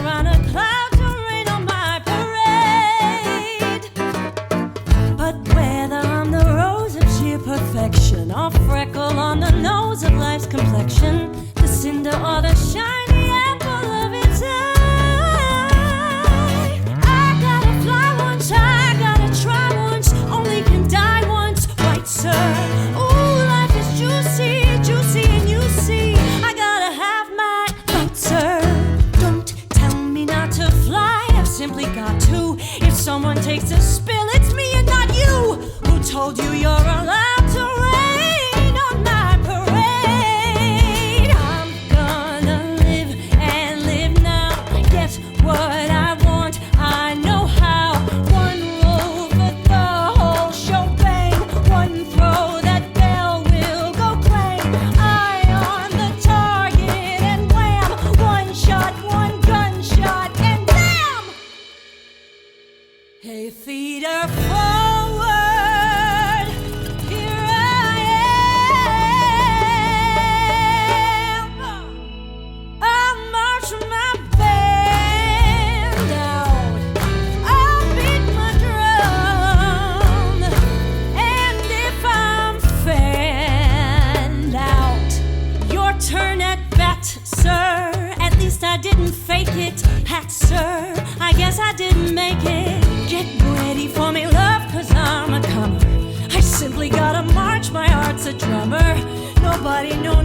trying to cloud to rain on my parade. But whether I'm the rose of sheer perfection or freckle on the nose of life's complexion, the cinder or the shiny apple of its eye, I gotta fly once, I gotta try once, only can die once, right sir. Ooh, life is juicy, juicy, and you see, I gotta have my vote, sir. Don't tell me not to fly, I've simply got to. If someone takes a spill, it's me and not you. Who told you you're allowed to rain on my parade? I'm gonna live and live now, get what I want, I know how. One roll for the whole shebang, one throw, that bell will go clang. Eye on the target and wham, one shot, one gunshot, and bam! Hey, feeder forward, here I am. I'll march my band out, I'll beat my drum, and if I'm fanned out, your turn at bat, sir. At least I didn't fake it, hat, sir. I guess I didn't make it. Get ready for me, love, 'cause I'm a comer. I simply gotta march, my heart's a drummer. Nobody, no,